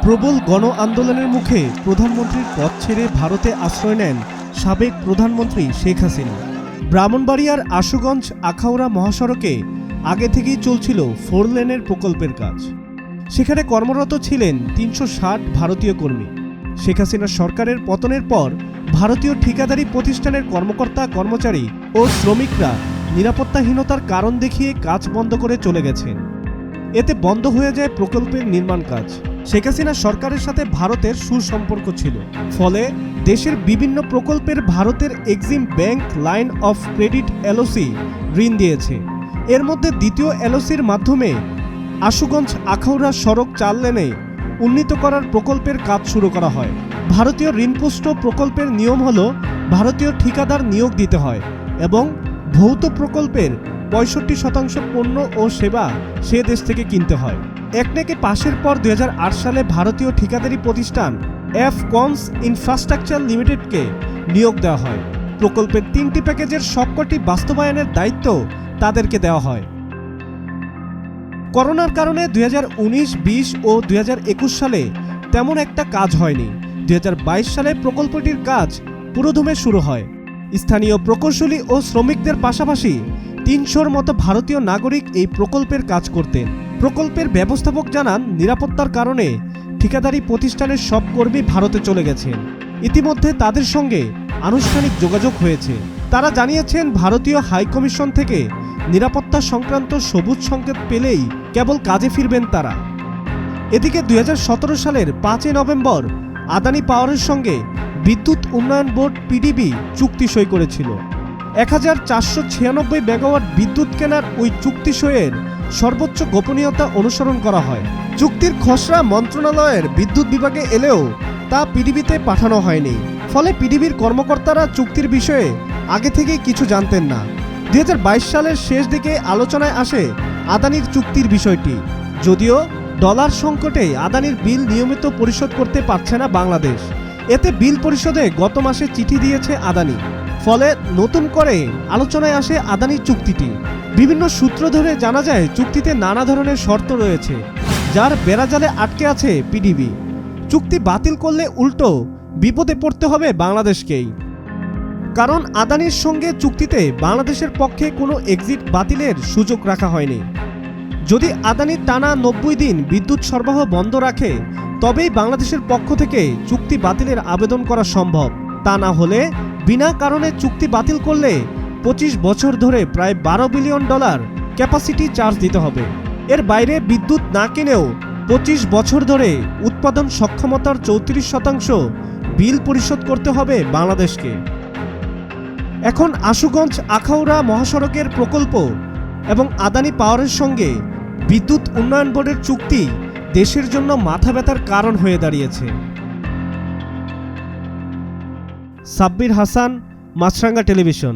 প্রবল গণ আন্দোলনের মুখে প্রধানমন্ত্রীর পদ ছেড়ে ভারতে আশ্রয় নেন সাবেক প্রধানমন্ত্রী শেখ হাসিনা। ব্রাহ্মণবাড়িয়ার আশুগঞ্জ আখাউড়া মহাসড়কে আগে থেকেই চলছিল 4 লেনের প্রকল্পের কাজ। সেখানে কর্মরত ছিলেন 360 ভারতীয় কর্মী। শেখ হাসিনা সরকারের পতনের পর ভারতীয় ঠিকাদারি প্রতিষ্ঠানের কর্মকর্তা কর্মচারী ও শ্রমিকরা নিরাপত্তাহীনতার কারণ দেখিয়ে কাজ বন্ধ করে চলে গেছেন। এতে বন্ধ হয়ে যায় প্রকল্পের নির্মাণ কাজ। শেখ হাসিনা সরকারের সাথে ভারতের সুসম্পর্ক ছিল, ফলে দেশের বিভিন্ন প্রকল্পের ভারতের Exim bank line of credit LOC ঋণ দিয়েছে। এর মধ্যে দ্বিতীয় এলওসির মাধ্যমে আশুগঞ্জ আখাউড়া সড়ক 4 লেনে উন্নীত করার প্রকল্পের কাজ শুরু করা হয়। ভারতীয় ঋণপুষ্ট প্রকল্পের নিয়ম হল ভারতীয় ঠিকাদার নিয়োগ দিতে হয় এবং ভৌত প্রকল্পের 65% পণ্য ও সেবা সে দেশ থেকে কিনতে হয়। একনেকে পাশের পর 2008 সালে ভারতীয় ঠিকাদারি প্রতিষ্ঠান এফকনস ইনফ্রাস্ট্রাকচার লিমিটেডকে নিয়োগ দেওয়া হয়। প্রকল্পের 3টি প্যাকেজের সবকটি বাস্তবায়নের দায়িত্ব তাদেরকে দেওয়া হয়। করোনার কারণে 2019, 20 ও 2021 সালে তেমন একটা কাজ হয়নি। 2022 সালে প্রকল্পটির কাজ পুরোদমে শুরু হয়। স্থানীয় প্রকৌশলী ও শ্রমিকদের পাশাপাশি 300-র মতো ভারতীয় নাগরিক এই প্রকল্পের কাজ করতেন। প্রকল্পের ব্যবস্থাপক জানান, নিরাপত্তার কারণে ঠিকাদারি প্রতিষ্ঠানের সব কর্মী ভারতে চলে গেছেন। ইতিমধ্যে তাদের সঙ্গে আনুষ্ঠানিক যোগাযোগ হয়েছে। তারা জানিয়েছেন ভারতীয় হাইকমিশন থেকে নিরাপত্তা সংক্রান্ত সবুজ সংকেত পেলেই কেবল কাজে ফিরবেন তারা। এদিকে 2017 সালের 5 নভেম্বর আদানি পাওয়ারের সঙ্গে বিদ্যুৎ উন্নয়ন বোর্ড পিডিবি চুক্তি সই করেছিল। 1496 মেগাওয়াট বিদ্যুৎ কেনার ওই চুক্তি সইয়ের সর্বোচ্চ গোপনীয়তা অনুসরণ করা হয়। চুক্তির খসড়া মন্ত্রণালয়ের বিদ্যুৎ বিভাগে এলেও তা পিডিবিতে পাঠানো হয়নি। ফলে পিডিবির কর্মকর্তারা চুক্তির বিষয়ে আগে থেকেই কিছু জানতেন না। 2022 সালের শেষ দিকে আলোচনায় আসে আদানির চুক্তির বিষয়টি। যদিও ডলার সংকটে আদানির বিল নিয়মিত পরিশোধ করতে পারছে না বাংলাদেশ। এতে বিল পরিশোধে গত মাসে চিঠি দিয়েছে আদানি। ফলে নতুন করে আলোচনায় আসে আদানির চুক্তিটি। বিভিন্ন সূত্র ধরে জানা যায় চুক্তিতে নানা ধরনের শর্ত রয়েছে, যার বেড়াজালে আটকে আছে পিডিবি। চুক্তি বাতিল করলে উল্টো বিপদে পড়তে হবে বাংলাদেশকেই। কারণ আদানির সঙ্গে চুক্তিতে বাংলাদেশের পক্ষে কোনো এক্সিট বাতিলের সুযোগ রাখা হয়নি। যদি আদানি টানা 90 দিন বিদ্যুৎ সরবরাহ বন্ধ রাখে, তবেই বাংলাদেশের পক্ষ থেকে চুক্তি বাতিলের আবেদন করা সম্ভব। তা না হলে বিনা কারণে চুক্তি বাতিল করলে 25 বছর ধরে প্রায় $12 বিলিয়ন ক্যাপাসিটি চার্জ দিতে হবে। এর বাইরে বিদ্যুৎ না কিনেও 25 বছর ধরে উৎপাদন সক্ষমতার 34% বিল পরিশোধ করতে হবে বাংলাদেশকে। এখন আশুগঞ্জ আখাউড়া মহাসড়কের প্রকল্প এবং আদানি পাওয়ারের সঙ্গে বিদ্যুৎ উন্নয়ন বোর্ডের চুক্তি দেশের জন্য মাথা ব্যথার কারণ হয়ে দাঁড়িয়েছে। সাব্বির হাসান, মাছরাঙ্গা টেলিভিশন।